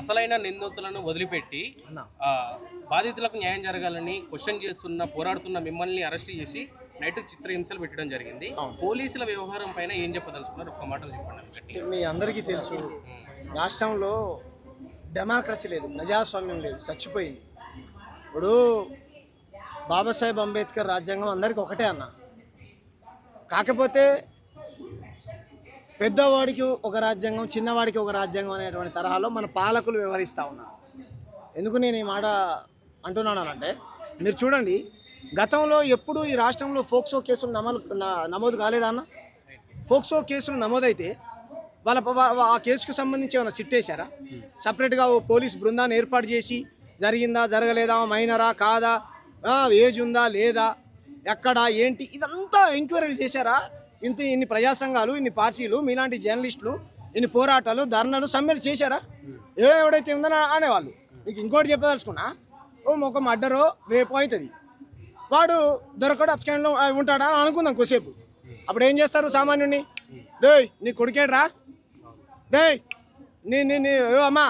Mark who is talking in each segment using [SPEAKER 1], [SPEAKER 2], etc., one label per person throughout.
[SPEAKER 1] అసలైన నిందితులను వదిలిపెట్టి బాధితులకు న్యాయం జరగాలని క్వశ్చన్ చేస్తున్న పోరాడుతున్న మిమ్మల్ని అరెస్ట్ చేసి నైట్ చిత్రహింసలు పెట్టడం జరిగింది. పోలీసుల వ్యవహారం పైన ఏం చెప్పదలుచుకున్నారు? ఒక్క మాటలు చెప్పండి.
[SPEAKER 2] మీ అందరికీ తెలుసు, రాష్ట్రంలో డెమోక్రసీ లేదు, ప్రజాస్వామ్యం లేదు, చచ్చిపోయింది. ఇప్పుడు బాబాసాహెబ్ అంబేద్కర్ రాజ్యాంగం అందరికీ ఒకటే అన్న. కాకపోతే పెద్దవాడికి ఒక రాజ్యాంగం, చిన్నవాడికి ఒక రాజ్యాంగం అనేటువంటి తరహాలో మన పాలకులు వ్యవహరిస్తూ ఉన్నారు. ఎందుకు నేను ఈ మాట అంటున్నానంటే, మీరు చూడండి, గతంలో ఎప్పుడు ఈ రాష్ట్రంలో ఫోక్సో కేసులు నమోదు కాలేదా అన్న? ఫోక్సో కేసులు నమోదైతే ఆ కేసుకు సంబంధించి ఏమైనా సిట్ వేశారా? సపరేట్గా ఓ పోలీస్ బృందాన్ని ఏర్పాటు చేసి జరిగిందా జరగలేదా, మైనరా కాదా, ఏజ్ ఉందా లేదా, ఎక్కడ ఏంటి, ఇదంతా ఎంక్వైరీలు చేశారా? ఇన్ని ప్రజా సంఘాలు, ఇన్ని పార్టీలు, మీలాంటి జర్నలిస్టులు ఇన్ని పోరాటాలు, ధర్నాలు, సమ్మెలు చేశారా? ఎవడైతే ఉందని అనేవాళ్ళు. మీకు ఇంకోటి చెప్పదలుచుకున్నా, ఒక మర్డరో రేపు అవుతుంది, వాడు దొరకడు, అప్స్టాండ్లో ఉంటాడా అని అనుకుందాం కొద్దిసేపు. అప్పుడు ఏం చేస్తారు సామాన్యుడిని? డేయ్ నీ కొడుకేడ్రా, డేయ్ నీ అమ్మా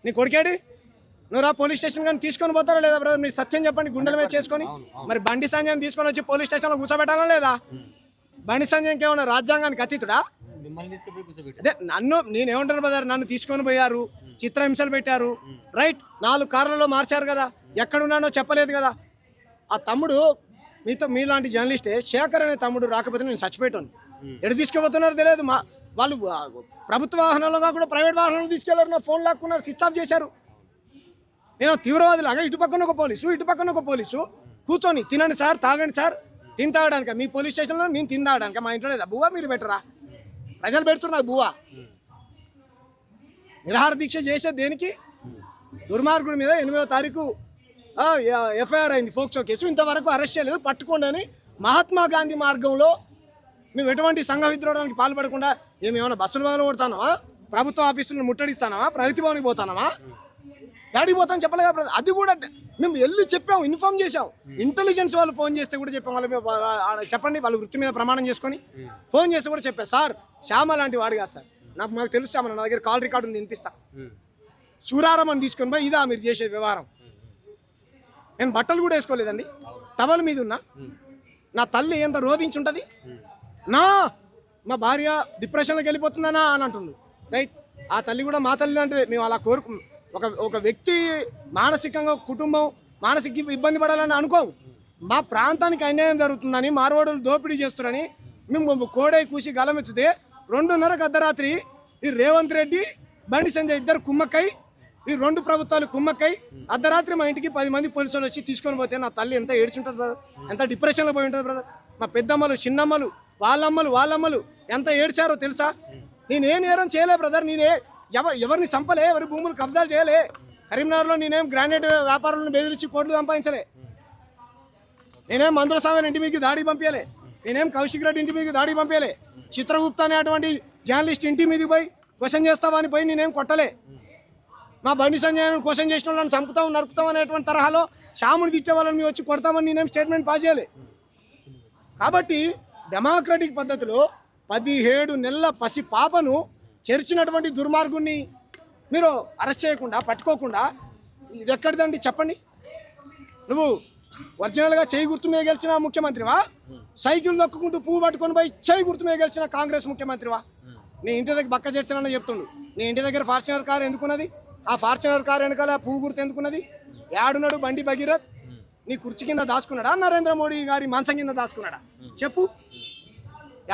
[SPEAKER 2] నీ కొడుకేడి, నువ్వు రా పోలీస్ స్టేషన్ కానీ తీసుకొని పోతారా లేదా బ్రదర్? మీరు సత్యం చెప్పండి, గుండెల మీద చేసుకొని. మరి బండి సంజయ్ని తీసుకొని వచ్చి పోలీస్ స్టేషన్లో కూర్చోబెట్టాలా లేదా? బండి సంజయ్కి ఏమన్నా రాజ్యాంగానికి అతీతుడా? అదే నేనేమంటాను బ్రదర్, నన్ను తీసుకొని పోయారు, చిత్రహింసలు పెట్టారు, రైట్, 4 కార్లలో మార్చారు కదా, ఎక్కడున్నానో చెప్పలేదు కదా. ఆ తమ్ముడు మీలాంటి జర్నలిస్టే, శేఖర్ అనే తమ్ముడు రాకపోతే నేను చచ్చిపోయాను. ఎటు తీసుకుపోతున్నారో తెలియదు. వాళ్ళు ప్రభుత్వ వాహనాలుగా కూడా ప్రైవేట్ వాహనాలు తీసుకెళ్లారు, నా ఫోన్ లాక్కున్నారు, స్విచ్ ఆఫ్ చేశారు. నేను తీవ్రవాదిలాగా ఇటు పక్కన ఒక పోలీసు కూర్చొని తినండి సార్, తాగండి సార్, తిని తాగడానిక మీ పోలీస్ స్టేషన్లో, నేను తిని తాగడానిక? మా ఇంట్లో లేదా బువ్వా? మీరు పెట్టరా? ప్రజలు పెడుతున్నారు బువ్వా. నిరాహార దీక్ష చేసే దేనికి? దుర్మార్గుడి మీద 8వ తారీఖు ఎఫ్ఐఆర్ అయింది, ఫోక్సో కేసు, ఇంతవరకు అరెస్ట్ చేయలేదు. పట్టుకోండి అని మహాత్మా గాంధీ మార్గంలో మేము ఎటువంటి సంఘ విద్రోహానికి పాల్పడకుండా ఏమైనా బస్సుల వల్ల కొడతానమా, ప్రభుత్వ ఆఫీసులను ముట్టడిస్తానమా, ప్రగతి భవన్కి పోతానమా, డాడీకి పోతాను చెప్పలేదు. అది కూడా మేము వెళ్ళి చెప్పాము, ఇన్ఫార్మ్ చేసాం. ఇంటెలిజెన్స్ వాళ్ళు ఫోన్ చేస్తే కూడా చెప్పాం, వాళ్ళు చెప్పండి, వాళ్ళు వృత్తి మీద ప్రమాణం చేసుకొని ఫోన్ చేస్తే కూడా చెప్పారు, సార్ శ్యామ లాంటి వాడు కాదు సార్, మాకు తెలుసు శ్యామ, నా దగ్గర కాల్ రికార్డు ఉంది, వినిపిస్తా. సూరారమని తీసుకొని పోయి ఇదా మీరు చేసే వ్యవహారం? నేను బట్టలు కూడా వేసుకోలేదండి, టవల్ మీద ఉన్నా. నా తల్లి ఎంత రోధించుంటుంది, మా భార్య డిప్రెషన్లోకి వెళ్ళిపోతుందనా అని అంటుండు, రైట్. ఆ తల్లి కూడా మా తల్లి అంటే మేము అలా ఒక వ్యక్తి మానసికంగా, కుటుంబం మానసిక ఇబ్బంది పడాలని అనుకోము. మా ప్రాంతానికి అన్యాయం జరుగుతుందని, మార్వాడులు దోపిడీ చేస్తున్నారని మేము కోడై కూసి గలమెచ్చితే 2:30 అర్ధరాత్రి ఈ రేవంత్ రెడ్డి, బండి సంజయ్ ఇద్దరు కుమ్మక్కై, ఈ 2 ప్రభుత్వాలు కుమ్మక్కై అర్ధరాత్రి మా ఇంటికి 10 మంది పోలీసులు వచ్చి తీసుకొని పోతే నా తల్లి ఎంత ఏడ్చుంటుంది బ్రదర్, ఎంత డిప్రెషన్లో పోయి ఉంటుంది బ్రదర్. మా పెద్దమ్మలు, చిన్నమ్మలు, వాళ్ళమ్మలు ఎంత ఏడ్చారో తెలుసా? నేనేం నేరం చేయలే బ్రదర్, ఎవరిని చంపలే, ఎవరి భూములు కబ్జాలు చేయలే. కరీంనగర్లో నేనేం గ్రానైట్ వ్యాపారులను బెదిరించి కోట్లు సంపాదించలే. నేనేం మందుల సామాన్ ఇంటి మీకు దాడి పంపించలే. నేనేం కౌశిక్ రెడ్డి ఇంటి మీకు దాడి పంపించలే. చిత్రగుప్త అనే అటువంటి జర్నలిస్ట్ ఇంటి మీదకి పోయి క్వశ్చన్ చేస్తావా అని పోయి నేనేం కొట్టలే. మా బండి సంజయ్ క్వశ్చన్ చేసిన వాళ్ళని చంపుతాం, నరుకుతాం అనేటువంటి తరహాలో శ్యాముని తిట్టే వాళ్ళని వచ్చి కొడతామని నేనేం స్టేట్మెంట్ పాస్ చేయలే. కాబట్టి డెమోక్రటిక్ పద్ధతిలో 17 నెలల పసి పాపను చేర్చినటువంటి దుర్మార్గుడిని మీరు అరెస్ట్ చేయకుండా, పట్టుకోకుండా, ఇది ఎక్కడిదండి చెప్పండి? నువ్వు ఒరిజినల్గా చేయి గుర్తు మీద గెలిచిన ముఖ్యమంత్రివా? సైకిల్ దొక్కుంటూ పువ్వు పట్టుకొని పోయి చేయి గుర్తు మీద గెలిచిన కాంగ్రెస్ ముఖ్యమంత్రివా? నీ ఇంటి దగ్గర బక్క చేర్చానని చెప్తుండు. నీ ఇంటి దగ్గర ఫార్చునర్ కారు ఎందుకున్నది? ఆ ఫార్చునర్ కారు వెనకాల పువ్వు గుర్తు ఎందుకున్నది? ఏడున్నాడు బండి భగీరథ్? నీ కుర్చీ కింద దాచుకున్నాడా, నరేంద్ర మోడీ గారి మంచం కింద దాచుకున్నాడా? చెప్పు,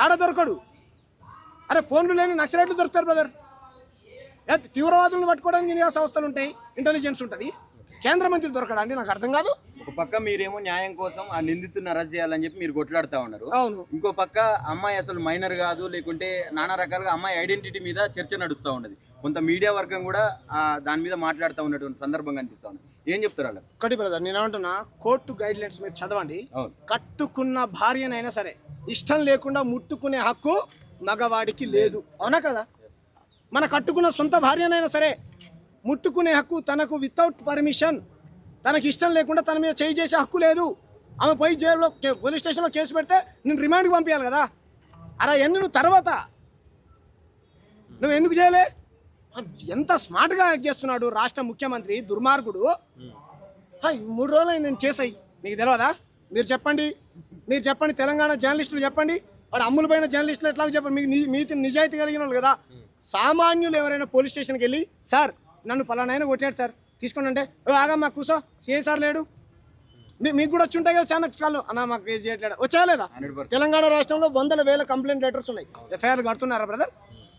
[SPEAKER 2] ఏడ దొరకడు. అరే ఫోన్లు లేని నక్సలైట్లు దొరుకుతారు బ్రదర్. తీవ్రవాదులను పట్టుకోవడానికి నిఘా సంస్థలు ఉంటాయి, ఇంటెలిజెన్స్ ఉంటుంది. కేంద్ర మంత్రి దొరకడా అండి? నాకు అర్థం కాదు.
[SPEAKER 3] ఒక పక్క మీరేమో న్యాయం కోసం ఆ నిందితుడిని అరెస్ట్ చేయాలని చెప్పి మీరు కొట్లాడుతూ ఉన్నారు.
[SPEAKER 2] అవును.
[SPEAKER 3] ఇంకో పక్క అమ్మాయి అసలు మైనర్ కాదు, లేకుంటే నానా రకాలుగా అమ్మాయి ఐడెంటిటీ మీద చర్చ నడుస్తూ ఉన్నది. కొంత మీడియా వర్గం కూడా దాని మీద మాట్లాడుతూ ఉన్నటువంటి సందర్భం కనిపిస్తూ ఉంది. ఏం చెప్తారు వాళ్ళు?
[SPEAKER 2] ఒకటి బ్రదర్, నేనేమంటున్నా, కోర్టు గైడ్ లైన్స్ మీరు చదవండి. కట్టుకున్న భార్యనైనా సరే ఇష్టం లేకుండా ముట్టుకునే హక్కు మగవాడికి లేదు, అవునా కదా? మన కట్టుకున్న సొంత భార్యనైనా సరే ముట్టుకునే హక్కు తనకు వితౌట్ పర్మిషన్, తనకి ఇష్టం లేకుండా తన మీద చేయి చేసే హక్కు లేదు. ఆమె పోయి జైల్లో, పోలీస్ స్టేషన్లో కేసు పెడితే నేను రిమాండ్కి పంపించాలి కదా. అలా ఎన్ని నువ్వు తర్వాత నువ్వు ఎందుకు చేయలే? ఎంత స్మార్ట్గా యాక్ట్ చేస్తున్నాడు రాష్ట్ర ముఖ్యమంత్రి, దుర్మార్గుడు. 3 రోజులు అయింది నేను కేసు అయ్యి, మీకు తెలియదా? మీరు చెప్పండి తెలంగాణ జర్నలిస్టులు చెప్పండి, వాడు అమ్ములు పోయిన జర్నలిస్టులు ఎట్లా చెప్పండి, మీకు నిజాయితీ కలిగిన వాళ్ళు కదా. సామాన్యులు ఎవరైనా పోలీస్ స్టేషన్కి వెళ్ళి సార్ నన్ను పలానాయన కొట్టాడు సార్ తీసుకోండి అంటే, ఆగమ్మా కూర్చో, సార్ లేడు, మీకు కూడా వచ్చి ఉంటాయి కదా చాలా చాలు అన్న మాకు కేసు చేయట్లేడు, వచ్చా లేదా? తెలంగాణ రాష్ట్రంలో 100,000 కంప్లైంట్ లెటర్స్ ఉన్నాయి, ఎఫ్ఐఆర్లు కడుతున్నారా బ్రదర్?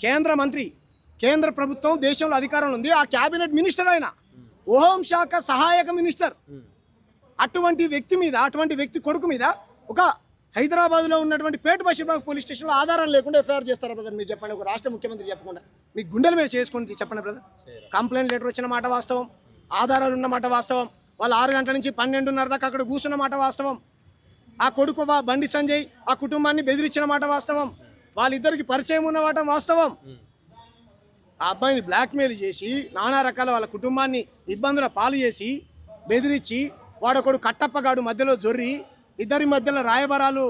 [SPEAKER 2] కేంద్ర మంత్రి, కేంద్ర ప్రభుత్వం దేశంలో అధికారంలో ఉంది, ఆ క్యాబినెట్ మినిస్టర్ ఆయన, హోంశాఖ సహాయక మినిస్టర్. అటువంటి వ్యక్తి మీద, అటువంటి వ్యక్తి కొడుకు మీద ఒక హైదరాబాద్లో ఉన్నటువంటి పేట బషీర్బాగ్ పోలీస్ స్టేషన్లో ఆధారం లేకుండా ఎఫ్ఐఆర్ చేస్తారా బ్రదర్? మీరు చెప్పండి, ఒక రాష్ట్ర ముఖ్యమంత్రి చెప్పకుండా మీ గుండెల మీద చేసుకుని చెప్పండి బ్రదర్. కంప్లైంట్ లెటర్ వచ్చిన మాట వాస్తవం, ఆధారాలు ఉన్న మాట వాస్తవం, వాళ్ళు 6 గంటల నుంచి 12:30 దాకా అక్కడ కూర్చున్న మాట వాస్తవం, ఆ కొడుకు బండి సంజయ్ ఆ కుటుంబాన్ని బెదిరించిన మాట వాస్తవం, వాళ్ళిద్దరికి పరిచయం ఉన్న మాట వాస్తవం. ఆ అబ్బాయిని బ్లాక్మెయిల్ చేసి నానా రకాల వాళ్ళ కుటుంబాన్ని ఇబ్బందుల పాలు చేసి బెదిరించి వాడొకడు కట్టప్పగాడు మధ్యలో జొర్రి ఇద్దరి మధ్యలో రాయబారాలు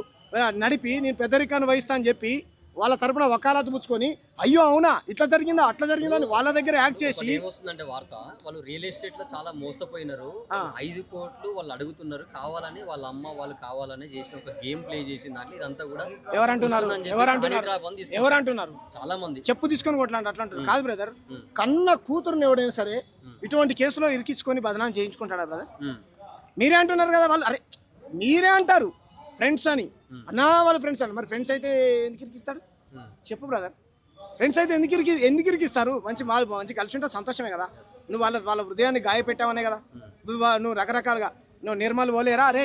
[SPEAKER 2] నడిపి నేను పెద్దరికాన్ని వహిస్తా అని చెప్పి వాళ్ళ తరపున వకాలతు పుచ్చుకొని అయ్యో అవునా ఇట్లా జరిగిందా అట్లా జరిగిందా అని వాళ్ళ దగ్గర యాక్ట్ చేసి
[SPEAKER 4] ఏమొస్తుందంటే వార్త, వాళ్ళు రియల్ ఎస్టేట్ లో చాలా మోసపోయినారు, 5 కోట్లు వాళ్ళు అడుగుతున్నారు కావాలని, వాళ్ళ అమ్మ వాళ్ళు కావాలని చేసిన ఒక గేమ్ ప్లే చేసిన దాంట్లో ఇదంతా కూడా
[SPEAKER 2] ఎవరంటున్నారు
[SPEAKER 4] చాలా మంది
[SPEAKER 2] చెప్పు తీసుకొని కొట్లాంటి అట్లా అంటారు. కాదు బ్రదర్, కన్న కూతురుని ఎవడైనా సరే ఇటువంటి కేసులో ఇరికించుకొని బదనాం చేయించుకుంటాడా బ్రదర్? మీరే అంటున్నారు కదా, వాళ్ళు అరే మీరే అంటారు ఫ్రెండ్స్ అని, అన్నా వాళ్ళ ఫ్రెండ్స్ అని, మరి ఫ్రెండ్స్ అయితే ఎందుకు ఇరికిస్తాడు చెప్పు బ్రదర్? ఫ్రెండ్స్ అయితే ఎందుకు ఇరికిస్తారు? మంచి కలిసి ఉంటే సంతోషమే కదా. నువ్వు వాళ్ళ హృదయాన్ని గాయపెట్టావనే కదా. నువ్వు రకరకాలుగా నువ్వు నిర్మల్ పోలేరా, అరే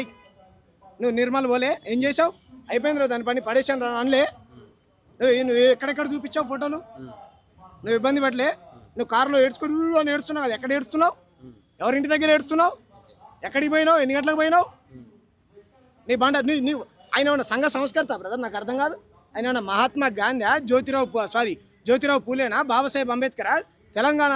[SPEAKER 2] నువ్వు నిర్మల్ పోలే ఏం చేసావు, అయిపోయింది రా దాని పని పడేసాను రా అనలే, నువ్వు ఎక్కడెక్కడ చూపించావు ఫోటోలు, నువ్వు ఇబ్బంది పెట్టలే, నువ్వు కారులో ఏడ్చుకొని అని ఏడుస్తున్నావు కదా, ఎక్కడ ఏడుస్తున్నావు, ఎవరింటి దగ్గర ఏడుస్తున్నావు, ఎక్కడికి పోయినావు, ఎన్ని గంటలకు పోయినావు, నీ బండ నీవు ఆయన ఏమన్నా సంఘ సంస్కర్త బ్రదర్? నాకు అర్థం కాదు. ఆయన ఏమన్నా మహాత్మా గాంధీ, జ్యోతిరావు పూలేనా, బాబాసాహెబ్ అంబేద్కరా, తెలంగాణ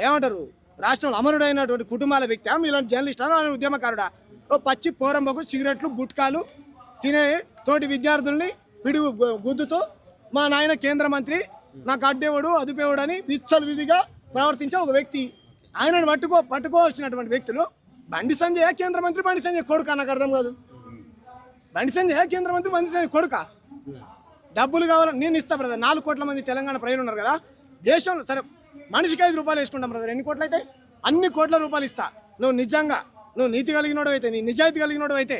[SPEAKER 2] ఏమంటారు రాష్ట్రంలో అమరుడైనటువంటి కుటుంబాల వ్యక్తి, మీలాంటి జర్నలిస్ట్ అని ఉద్యమకారుడా? ఓ పచ్చి పోరంబకు సిగరెట్లు గుట్కాలు తినే తోటి విద్యార్థుల్ని పిడుగు గుద్దుతో మా నాయన కేంద్ర మంత్రి నాకు అడ్డేవాడు అదుపేవాడు అని విచ్చలవిధిగా ప్రవర్తించే ఒక వ్యక్తి, ఆయనను పట్టుకోవాల్సినటువంటి వ్యక్తులు బండి సంజయ్ కేంద్ర మంత్రి, బండి సంజయ్ కొడుక? నాకు అర్థం కాదు. బండి సంజయ్ కేంద్ర మంత్రి, బండి సంజయ్ కొడుక? డబ్బులు కావాలని నేను ఇస్తా బ్రదర్. 4 కోట్ల మంది తెలంగాణ ప్రజలు ఉన్నారు కదా దేశంలో, సరే మనిషికి 5 రూపాయలు వేసుకుంటాం బ్రదర్, ఎన్ని కోట్లు అయితే అన్ని కోట్ల రూపాయలు ఇస్తా. నువ్వు నిజంగా నువ్వు నీతి కలిగినోడు అయితే, నీ నిజాయితీ కలిగినోడు అయితే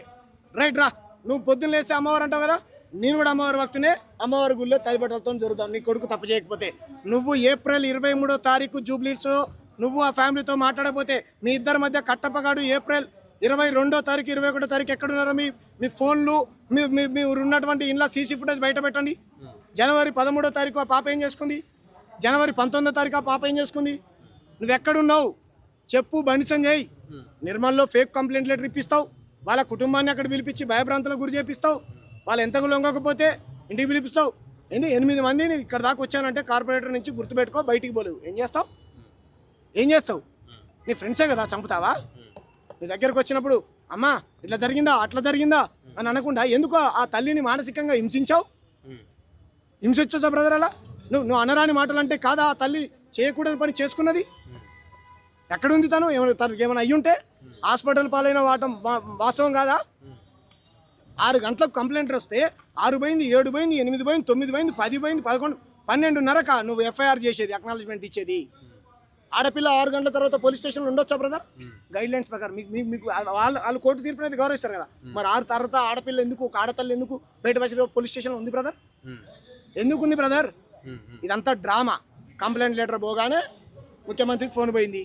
[SPEAKER 2] రైట్ రా. నువ్వు పొద్దున్న లేస్తే అమ్మవారు అంటావు కదా, నేను కూడా అమ్మవారి భక్తునే, అమ్మవారి గుళ్ళో తల్లిబట్టలతో జరుగుతాం. నీ కొడుకు తప్పు చేయకపోతే, నువ్వు ఏప్రిల్ 23వ తారీఖు జూబ్లీస్లో నువ్వు ఆ ఫ్యామిలీతో మాట్లాడకపోతే, మీ ఇద్దరి మధ్య కట్టప్పగాడు ఏప్రిల్ 22వ తారీఖు 21వ తారీఖు ఎక్కడున్నారో మీ ఫోన్లు మీరు ఉన్నటువంటి ఇంట్లో సీసీ ఫుటేజ్ బయట పెట్టండి. జనవరి 13వ తారీఖు ఆ పాప ఏం చేసుకుంది, జనవరి 19వ తారీఖు ఆ పాప ఏం చేసుకుంది, నువ్వు ఎక్కడున్నావు చెప్పు. Bandi Sanjay నిర్మల్లో fake complaint letter ఇప్పిస్తావు, వాళ్ళ కుటుంబాన్ని అక్కడ పిలిపించి భయభ్రాంతులకు గురి చేపిస్తావు, వాళ్ళు ఎంతకు లొంగకపోతే ఇంటికి పిలిపిస్తావు. 8 మందిని ఇక్కడ దాకా వచ్చానంటే కార్పొరేటర్ నుంచి గుర్తుపెట్టుకో, బయటికి పోలేవు. ఏం చేస్తావు? నీ ఫ్రెండ్సే కదా చంపుతావా? నీ దగ్గరకు వచ్చినప్పుడు అమ్మా ఇట్లా జరిగిందా అట్లా జరిగిందా అని అనకుండా ఎందుకో ఆ తల్లిని మానసికంగా హింసించావు? హింసించొచ్చా బ్రదర్? అలా నువ్వు అనరాని మాటలు అంటే కాదా ఆ తల్లి చేయకూడని పని చేసుకున్నది? ఎక్కడుంది తను? తనకి ఏమైనా అయ్యుంటే హాస్పిటల్ పాలైన వాస్తవం కాదా? 6 గంటలకు కంప్లైంట్ వస్తే 6 పోయింది, 7 పోయింది, 8 పోయింది, 9 పోయింది, 10 పోయింది, 11, 12:30కా నువ్వు ఎఫ్ఐఆర్ చేసేది, అక్నాలజ్మెంట్ ఇచ్చేది? ఆడపిల్ల 6 గంటల తర్వాత పోలీస్ స్టేషన్లో ఉండొచ్చా బ్రదర్? గైడ్ లైన్స్ ప్రకారం మీకు వాళ్ళు కోర్టు తీర్పు అనేది గౌరవిస్తారు కదా. మరి 6 తర్వాత ఆడపిల్ల ఎందుకు, ఒక ఆడతల్లి ఎందుకు పేట బషీర్బాగ్ పోలీస్ స్టేషన్లో ఉంది బ్రదర్? ఎందుకు ఉంది బ్రదర్? ఇదంతా డ్రామా. కంప్లైంట్ లెటర్ పోగానే ముఖ్యమంత్రికి ఫోన్ పోయింది.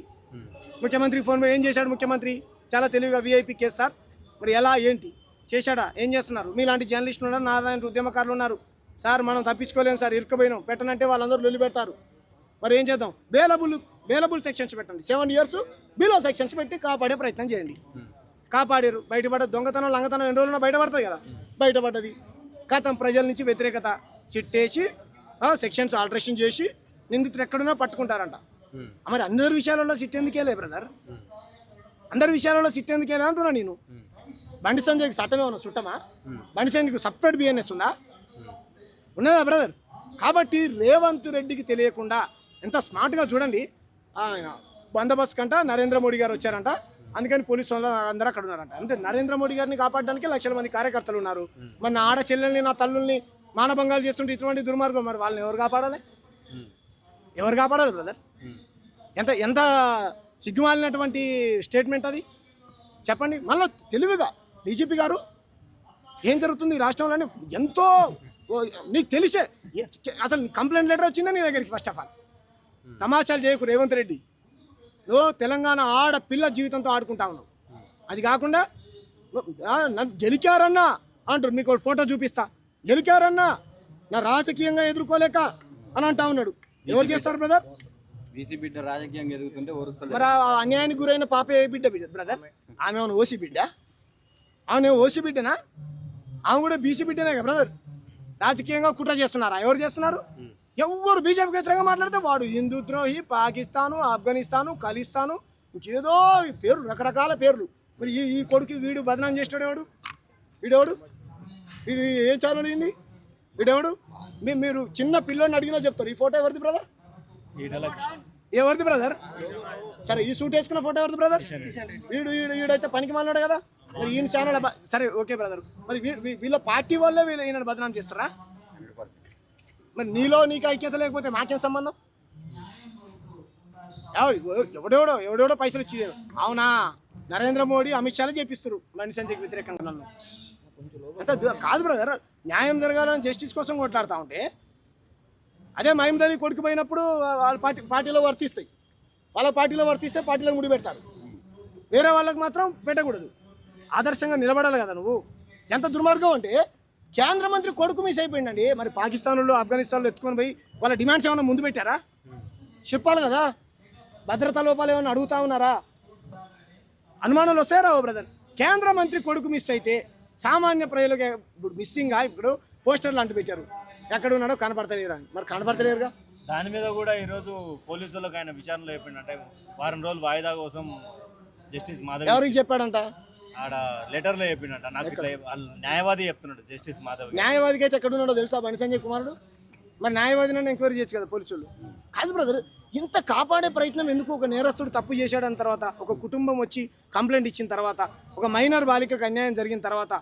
[SPEAKER 2] ముఖ్యమంత్రికి ఫోన్ పోయి ఏం చేశాడు ముఖ్యమంత్రి? చాలా తెలివిగా విఐపి కేసు సార్, మరి ఎలా ఏంటి చేశాడా, ఏం చేస్తున్నారు? మీలాంటి జర్నలిస్టులు ఉన్నారు, నా లాంటి ఉద్యమకారులు ఉన్నారు సార్, మనం తప్పించుకోలేము సార్, ఇరుక్కుపోయినాం, పెట్టనంటే వాళ్ళందరూ లొల్లి పెడతారు, మరి ఏం చేద్దాం? బేలబుల్ సెక్షన్స్ పెట్టండి, 7 years బిలో సెక్షన్స్ పెట్టి కాపాడే ప్రయత్నం చేయండి. కాపాడారు, బయటపడ్డ దొంగతనం లంగతనం ఎన్ని రోజుల్లో బయటపడుతుంది కదా, బయటపడ్డది. గతం ప్రజల నుంచి వ్యతిరేకత సిట్టేసి సెక్షన్స్ ఆల్టరేషన్ చేసి నిందితులు ఎక్కడున్నా పట్టుకుంటారంట. మరి అందరి విషయాలలో సిట్ ఎందుకేలే బ్రదర్? అందరి విషయాలలో సిట్ ఎందుకేలే అంటున్నా నేను. బండి సంజయ్కి చట్టమే ఉన్నా చుట్టమా? బండి సంజయ్కి సపరేట్ బిఎన్ఎస్ ఉందా? ఉన్నదా బ్రదర్? కాబట్టి రేవంత్ రెడ్డికి తెలియకుండా ఎంత స్మార్ట్గా చూడండి. ఆయన బందోబస్తు కంట నరేంద్ర మోడీ గారు వచ్చారంట, అందుకని పోలీసు వాళ్ళు అందరూ అక్కడ ఉన్నారంట. అంటే నరేంద్ర మోడీ గారిని కాపాడడానికి లక్షల మంది కార్యకర్తలు ఉన్నారు. మరి నా ఆడ చెల్లెల్ని నా తల్లుల్ని మానభంగాలు చేస్తుంటే ఇటువంటి దుర్మార్గం, మరి వాళ్ళని ఎవరు కాపాడాలి? ఎవరు కాపాడాలి బ్రదర్? ఎంత ఎంత సిగ్గుమాలినటువంటి స్టేట్మెంట్ అది, చెప్పండి. మళ్ళీ తెలివిగా డీజీపీ గారు ఏం జరుగుతుంది ఈ రాష్ట్రంలోనే ఎంతో నీకు తెలిసే అసలు కంప్లైంట్ లెటర్ వచ్చిందా నీ దగ్గరికి? ఫస్ట్ ఆఫ్ ఆల్ తమాషాలు చేయకు రేవంత్ రెడ్డి. నువ్వు తెలంగాణ ఆడపిల్ల జీవితంతో ఆడుకుంటా ఉన్నావు. అది కాకుండా గెలికారన్నా అంటారు, మీకు ఫోటో చూపిస్తా, గెలికారన్నా నా రాజకీయంగా ఎదుర్కోలేక అని అంటా ఉన్నాడు. ఎవరు చేస్తారు బ్రదర్?
[SPEAKER 3] బీసీ బిడ్డ రాజకీయంగా ఎదుగుతుంటే
[SPEAKER 2] మరి ఆ అన్యాయానికి గురైన పాప ఏ బిడ్డ బ్రదర్? ఆమె ఏమైనా ఓసీ బిడ్డ? ఆమె ఓసీ బిడ్డనా? ఆమె కూడా బీసీ బిడ్డనే కదా బ్రదర్. రాజకీయంగా కుట్ర చేస్తున్నారా? ఎవరు చేస్తున్నారు? ఎవరు బీజేపీకి వ్యతిరేకంగా మాట్లాడితే వాడు హిందూ ద్రోహి, పాకిస్తాను, ఆఫ్ఘనిస్తాను, ఖలిస్తాను, ఇంకేదో పేర్లు, రకరకాల పేర్లు. మరి ఈ కొడుకు వీడు బదనాం చేస్తాడు. ఎవడు వీడెవడు? వీడు ఏం ఛానల్ అయింది? వీడెవడు? మీరు చిన్న పిల్లోని అడిగినా చెప్తారు. ఈ ఫోటో ఎవరిది బ్రదర్? ఎవరిది బ్రదర్? సరే, ఈ సూట్ వేసుకున్న ఫోటో ఎవరిది బ్రదర్? వీడైతే పనికి మాట్లాడు కదా. మరి ఈయన ఛానల్ సరే ఓకే బ్రదర్. మరి వీళ్ళ పార్టీ వాళ్ళే ఈయన బదనాం చేస్తారా? మరి నీలో నీకు ఐక్యత లేకపోతే మాకేం సంబంధం? ఎవడెవడో పైసలు ఇచ్చి అవునా నరేంద్ర మోడీ అమిత్ షాలే చేపిస్తారు బండి సంజయ్కి వ్యతిరేకంగా. నన్ను అంత కాదు బ్రదర్. న్యాయం జరగాలని జస్టిస్ కోసం కొట్లాడుతూ ఉంటే అదే మహమూద్ అలీ కొడుకు పోయినప్పుడు వాళ్ళ పార్టీలో వర్తిస్తాయి. వాళ్ళ పార్టీలో వర్తిస్తే పార్టీలో ముడి పెడతారు, వేరే వాళ్ళకి మాత్రం పెట్టకూడదు. ఆదర్శంగా నిలబడాలి కదా నువ్వు. ఎంత దుర్మార్గం అంటే కేంద్ర మంత్రి కొడుకు మిస్ అయిపోయిందండి. మరి పాకిస్తాన్లో ఆఫ్ఘనిస్తాన్లో ఎత్తుకొని పోయి వాళ్ళ డిమాండ్స్ ఏమైనా ముందు పెట్టారా? చెప్పాలి కదా. భద్రతా లోపాలు ఏమైనా అడుగుతా ఉన్నారా? అనుమానాలు వస్తాయి రావు బ్రదర్. కేంద్ర మంత్రి కొడుకు మిస్ అయితే సామాన్య ప్రజలకు ఇప్పుడు మిస్సింగ్గా ఇప్పుడు పోస్టర్లు అంటూ పెట్టారు, ఎక్కడ ఉన్నాడో కనపడతలేరు అని. మరి కనపడతలేరుగా.
[SPEAKER 5] దాని మీద కూడా ఈరోజు పోలీసులకు ఆయన విచారణలో చెప్పిండంటే వారం రోజులు వాయిదా కోసం జస్టిస్ మాధవ్
[SPEAKER 2] ఎవరికి చెప్పాడంట?
[SPEAKER 5] ఆడ లెటర్లో చెప్పిండట. నాకు ఇట్లా న్యాయవాది చెప్తున్నాడు జస్టిస్ మాధవ్.
[SPEAKER 2] న్యాయవాదికి అయితే ఎక్కడ ఉన్నాడో తెలుసా? బండి సంజయ్ కుమారుడు. మరి న్యాయవాదిని ఎంక్వైరీ చేయొచ్చు కదా పోలీసులు. కాదు బ్రదర్, ఇంత కాపాడే ప్రయత్నం ఎందుకు? ఒక నేరస్తుడు తప్పు చేశాడని తర్వాత, ఒక కుటుంబం వచ్చి కంప్లైంట్ ఇచ్చిన తర్వాత, ఒక మైనర్ బాలికకు అన్యాయం జరిగిన తర్వాత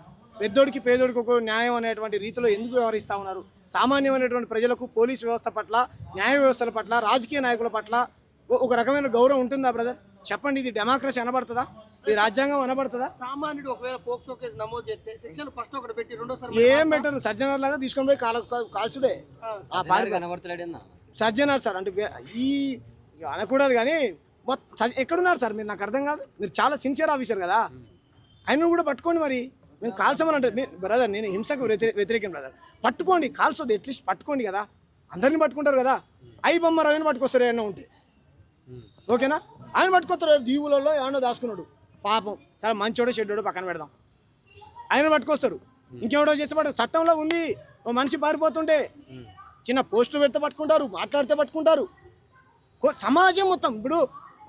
[SPEAKER 2] పెద్దోడికి పేదోడికి ఒక న్యాయం అనేటువంటి రీతిలో ఎందుకు వ్యవహరిస్తూ ఉన్నారు? సామాన్యమైనటువంటి ప్రజలకు పోలీస్ వ్యవస్థ పట్ల, న్యాయ వ్యవస్థల పట్ల, రాజకీయ నాయకుల పట్ల ఒక రకమైన గౌరవం ఉంటుందా బ్రదర్? చెప్పండి. ఇది డెమోక్రసీ అనబడుతుందా? ఈ రాజ్యాంగం అనబడుతుందా?
[SPEAKER 1] సామాన్యుడు ఒకవేళ పోక్సో కేసు నమోదు చేస్తే సెక్షన్ ఫస్ట్ ఒకటి పెట్టి రెండోసారి
[SPEAKER 2] ఏం బెటర్? సర్జనర్ లాగా తీసుకొని పోయి కాల్చుడే. సర్జనర్ సార్ అంటే ఈ అనకూడదు కానీ ఎక్కడున్నారు సార్ మీరు? నాకు అర్థం కాదు. మీరు చాలా సిన్సియర్ ఆఫీసర్ కదా, ఆయన కూడా పట్టుకోండి. మరి మేము కాల్చమని అంటే బ్రదర్, నేను హింసకు వ్యతిరేకం బ్రదర్. పట్టుకోండి, కాల్చొద్దు, అట్లీస్ట్ పట్టుకోండి కదా. అందరినీ పట్టుకుంటారు కదా. బొమ్మ రవిని పట్టుకొస్తారు ఏమన్నా ఉంటే, ఓకేనా? ఆయన పట్టుకొస్తారు దీవులలో ఏమన్నా దాచుకున్నాడు పాపం, చాలా మంచోడో చెడ్డోడో పక్కన పెడదాం. ఆయన పట్టుకొస్తారు. ఇంకెవడో చేస్తే చట్టంలో ఉంది. ఓ మనిషి పారిపోతుంటే చిన్న పోస్టులు పెడితే పట్టుకుంటారు, మాట్లాడితే పట్టుకుంటారు. సమాజం మొత్తం ఇప్పుడు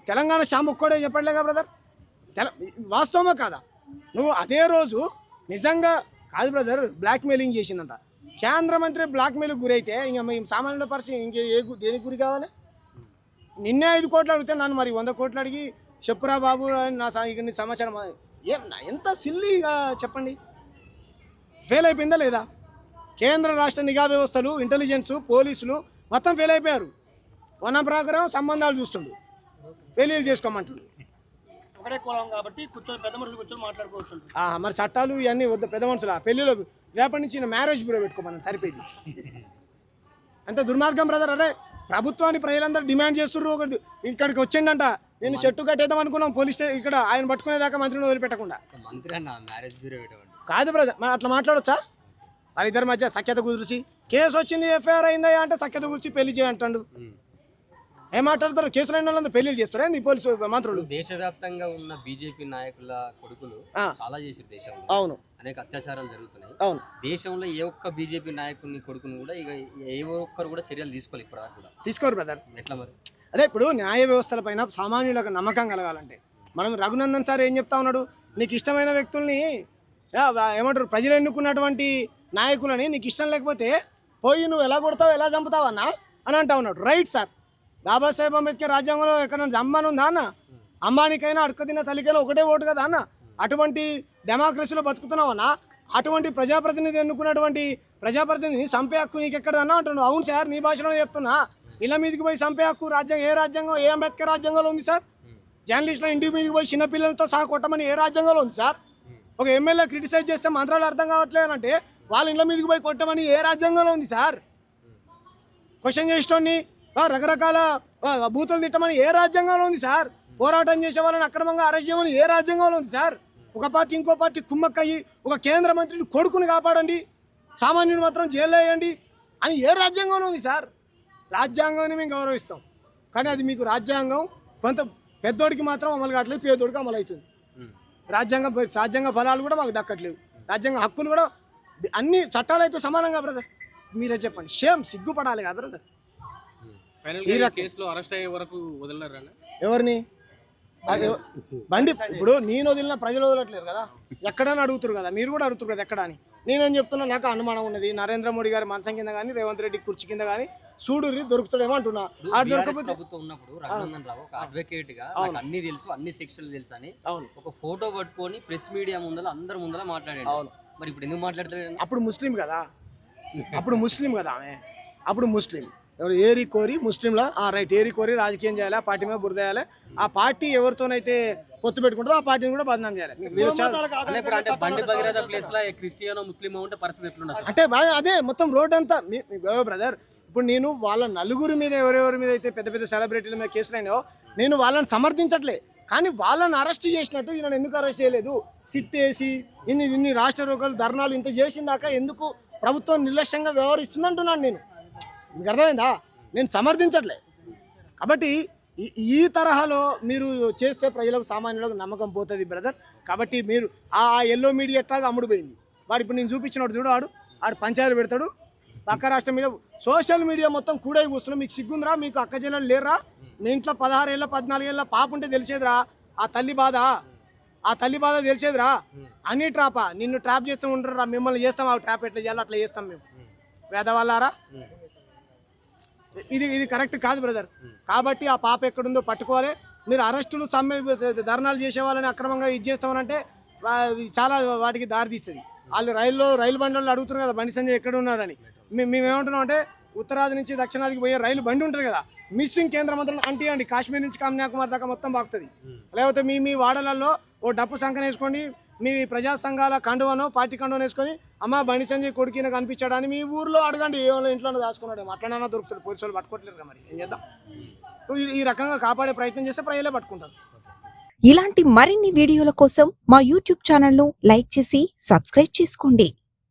[SPEAKER 2] తెలంగాణ శ్యామ్ ఒక్కడే చెప్పట్లేగా బ్రదర్? వాస్తవమా కాదా? నువ్వు అదే రోజు నిజంగా కాదు బ్రదర్, బ్లాక్మెయిలింగ్ చేసిందంట. కేంద్ర మంత్రి బ్లాక్మెయిల్కి గురైతే ఇంకా సామాన్యుల పరిస్థితి ఇంకే దేనికి గురి కావాలి? నిన్నే 5 కోట్లు అడిగితే నన్ను మరి 100 కోట్లు అడిగి చెప్పురా బాబు నా సమాచారం ఎంత సిల్లీగా చెప్పండి. ఫెయిల్ అయిపోయిందా లేదా? కేంద్ర రాష్ట్ర నిఘా వ్యవస్థలు, ఇంటెలిజెన్స్, పోలీసులు మొత్తం ఫెయిల్ అయిపోయారు. వన ప్రకారం సంబంధాలు చూస్తుండు, పెళ్ళిళ్ళు చేసుకోమంటుండు.
[SPEAKER 1] ఒకటే కులం కాబట్టి కూర్చొని పెద్ద మనుషులు కూర్చొని మాట్లాడుకోవచ్చు.
[SPEAKER 2] మరి చట్టాలు ఇవన్నీ వద్ద పెద్ద మనుషుల పెళ్ళిలో రేపటి నుంచి మ్యారేజ్ బ్యూరో పెట్టుకోమని సరిపోయింది. అంత దుర్మార్గం బ్రదర్. అరే ప్రభుత్వాన్ని ప్రజలందరూ డిమాండ్ చేస్తున్నారు. ఒకటి ఇక్కడికి వచ్చిండంట, నేను చెట్టు కట్టేద్దాం అనుకున్నాం పోలీస్ స్టేషన్ ఇక్కడ ఆయన పట్టుకునేదాకా మంత్రిని వదిలిపెట్టకుండా. కాదు బ్రదర్, మరి అట్లా మాట్లాడొచ్చా? వాళ్ళిద్దరి మధ్య సఖ్యత కుదిర్చి కేసు వచ్చింది, ఎఫ్ఐఆర్ అయిందా అంటే సఖ్యత గురించి పెళ్లి చేయంటాడు. ఏం మాట్లాడతారు? కేసులు అయిన వాళ్ళంతా పెళ్లిళ్ళు చేస్తారు ఏంది పోలీసు మంత్రులు?
[SPEAKER 4] దేశవ్యాప్తంగా ఉన్న బీజేపీ నాయకుల కొడుకులు చాలా చేశారు దేశంలో.
[SPEAKER 2] అవును,
[SPEAKER 4] అనేక అత్యాచారాలు జరుగుతున్నాయి.
[SPEAKER 2] అవును,
[SPEAKER 4] దేశంలో ఏ ఒక్క బీజేపీ నాయకుని కొడుకుని కూడా ఇక ఏ ఒక్కరు కూడా చర్యలు తీసుకోవాలి ఇప్పటిదాకా కూడా.
[SPEAKER 2] తీసుకోరు బ్రదర్.
[SPEAKER 4] ఎట్లా మరి?
[SPEAKER 2] అదే ఇప్పుడు న్యాయ వ్యవస్థల పైన సామాన్యులకు నమ్మకం కలగాలంటే మనం రఘునందన్ సార్ ఏం చెప్తా ఉన్నాడు? నీకు ఇష్టమైన వ్యక్తుల్ని ఏమంటారు, ప్రజలు ఎన్నుకున్నటువంటి నాయకులని నీకు ఇష్టం లేకపోతే పోయి నువ్వు ఎలా కొడతావు, ఎలా చంపుతావు అని అంటా ఉన్నాడు. రైట్ సార్, బాబాసాహెబ్ అంబేద్కర్ రాజ్యాంగంలో ఎక్కడ అమ్మాని ఉందా అన్న? అమ్మానికైనా అడుక్క తిన్న తల్లికైనా ఒకటే ఓటు కదా అన్న? అటువంటి డెమోక్రసీలో బతుకుతున్నావన్నా? అటువంటి ప్రజాప్రతినిధి ఎన్నుకున్నటువంటి ప్రజాప్రతినిధిని చంపే హక్కు నీకు ఎక్కడన్నా అంటున్నావు? అవును సార్, నీ భాషలో చెప్తున్నా. ఇళ్ళ మీదకి పోయి చంపే హక్కు రాజ్యాంగం ఏ అంబేద్కర్ రాజ్యాంగంలో ఉంది సార్? జర్నలిస్టుల ఇంటి మీదకి పోయి చిన్నపిల్లలతో సహా కొట్టమని ఏ రాజ్యాంగంలో ఉంది సార్? ఒక ఎమ్మెల్యే క్రిటిసైజ్ చేస్తే మంత్రాలు అర్థం కావట్లేదు అంటే వాళ్ళ ఇంట్లో మీదకి పోయి కొట్టమని ఏ రాజ్యాంగంలో ఉంది సార్? క్వశ్చన్ చేసేటోని రకరకాల బూతులు తిట్టమని ఏ రాజ్యాంగంలో ఉంది సార్? పోరాటం చేసే వాళ్ళని అక్రమంగా అరెస్ట్ చేయమని ఏ రాజ్యాంగంలో ఉంది సార్? ఒక పార్టీ ఇంకో పార్టీ కుమ్మక్కయ్యి ఒక కేంద్ర మంత్రిని కొడుకుని కాపాడండి, సామాన్యుడు మాత్రం జైల్లో వేయండి అని ఏ రాజ్యాంగంలో ఉంది సార్? రాజ్యాంగాన్ని మేము గౌరవిస్తాం, కానీ అది మీకు రాజ్యాంగం కొంత పెద్దోడికి మాత్రం అమలు కావట్లేదు, పేదోడికి అమలు అవుతుంది. రాజ్యాంగ ఫలాలు కూడా మాకు దక్కట్లేవు, రాజ్యాంగ హక్కులు కూడా అన్ని చట్టాలు అయితే సమానంగా బ్రదర్. మీరే చెప్పండి, సిగ్గుపడాలి కదా బ్రదర్.
[SPEAKER 1] కేసులో అరెస్ట్ అయ్యే వరకు వదలరా
[SPEAKER 2] ఎవరిని? బండి ఇప్పుడు నేను వదిలిన ప్రజలు వదలట్లేరు కదా, ఎక్కడని అడుగుతారు కదా, మీరు కూడా అడుగుతారు కదా ఎక్కడ అని. నేనేం చెప్తున్నా, నాకు అనుమానం ఉన్నది నరేంద్ర మోడీ గారి మంచం కింద కానీ రేవంత్ రెడ్డి కుర్చీ కింద కానీ సూడూరి దొరుకుతాడేమో అంటున్నా.
[SPEAKER 4] ప్రభుత్వం ఉన్నప్పుడు రఘునందన్ రావు ఒక అడ్వకేట్ గా నాకు అన్ని తెలుసు, అన్ని సెక్షన్లు తెలుసు అని ఒక ఫోటో పట్టుకొని ప్రెస్ మీడియా ముందర అందరి ముందర మాట్లాడాడు. మరి ఇప్పుడు ఎందుకు మాట్లాడతాడు?
[SPEAKER 2] అప్పుడు ముస్లిం కదా ఆమె, అప్పుడు ముస్లిం ఏరి కోరి ముస్లింలా రైట్, ఏరి కోరి రాజకీయం చేయాలి, ఆ పార్టీ మీద బురద వేయాలి, ఆ పార్టీ ఎవరితోనైతే పొత్తు పెట్టుకుంటుందో ఆ పార్టీని కూడా బదనాం చేయాలి.
[SPEAKER 1] క్రిస్టియనో ముస్లిం ఉంటే పరిస్థితి ఎట్లుండదు
[SPEAKER 2] అంటే అదే మొత్తం రోడ్ అంతా బ్రదర్. ఇప్పుడు నేను వాళ్ళ నలుగురి మీద ఎవరెవరి మీద అయితే పెద్ద పెద్ద సెలబ్రిటీల మీద కేసులు అయినాయో నేను వాళ్ళని సమర్థించట్లే, కానీ వాళ్ళని అరెస్ట్ చేసినట్టు ఈయన ఎందుకు అరెస్ట్ చేయలేదు? సిట్ వేసి ఇన్ని రాష్ట్ర రోగాలు ధర్నాలు ఇంత చేసిన దాకా ఎందుకు ప్రభుత్వం నిర్లక్ష్యంగా వ్యవహరిస్తుంది అంటున్నాను నేను. మీకు అర్థమైందా? నేను సమర్థించట్లే. కాబట్టి ఈ తరహాలో మీరు చేస్తే ప్రజలకు సామాన్యులకు నమ్మకం పోతుంది బ్రదర్. కాబట్టి మీరు ఆ ఎల్లో మీడియా ఎట్లాగా అమ్ముడు పోయింది. వాడు ఇప్పుడు నేను చూపించినట్టు చూడు, ఆడు పంచాయతీలు పెడతాడు, పక్క రాష్ట్రం మీద సోషల్ మీడియా మొత్తం కూడై కూస్తున్నాం. మీకు సిగ్గుందిరా? మీకు అక్క చెల్లెలు లేరా? మీ ఇంట్లో 16 ఏళ్ళ 14 ఏళ్ళ పాప ఉంటే తెలిసేదిరా ఆ తల్లి బాధ తెలిసేదిరా. అన్ని ట్రాపా? నిన్ను ట్రాప్ చేస్తూ ఉంటారా? మిమ్మల్ని చేస్తాం, ఆ ట్రాప్ ఎట్లా చేయాలో అట్లా చేస్తాం మేము. వేదవాళ్ళారా, ఇది కరెక్ట్ కాదు బ్రదర్. కాబట్టి ఆ పాప ఎక్కడుందో పట్టుకోవాలి. మీరు అరెస్టులు ధర్నాలు చేసే వాళ్ళని అక్రమంగా ఇది చేస్తామనంటే చాలా వాటికి దారితీస్తుంది. వాళ్ళు రైలు బండి అడుగుతున్నారు కదా బండి సంజయ్ ఎక్కడ ఉన్నారని. మేము ఏమంటున్నాం అంటే ఉత్తరాది నుంచి దక్షిణాదికి పోయే రైలు బండి ఉంటుంది కదా, మిస్సింగ్ కేంద్ర మంత్రులు అండి కాశ్మీర్ నుంచి కన్యాకుమారి దాకా మొత్తం బాగుతుంది. లేకపోతే మీ వాడలలో ఓ డప్పు సంఖ్య వేసుకోండి, మీ ప్రజా సంఘాల కండువనో పార్టీ కండువను వేసుకొని అమ్మ బండి సంజయ్ కొడుకున కనిపించాడని మీ ఊర్లో అడగండి, ఏమైనా ఇంట్లో దాచుకున్నాడు అట్లనైనా దొరుకుతాడు. పోలీసు వాళ్ళు పట్టుకోవట్లేరు కదా, మరి ఏం చేద్దాం? ఈ రకంగా కాపాడే ప్రయత్నం చేస్తే ప్రజలే పట్టుకుంటారు.
[SPEAKER 6] ఇలాంటి మరిన్ని వీడియోల కోసం మా యూట్యూబ్ ఛానల్ను లైక్ చేసి సబ్స్క్రైబ్ చేసుకోండి.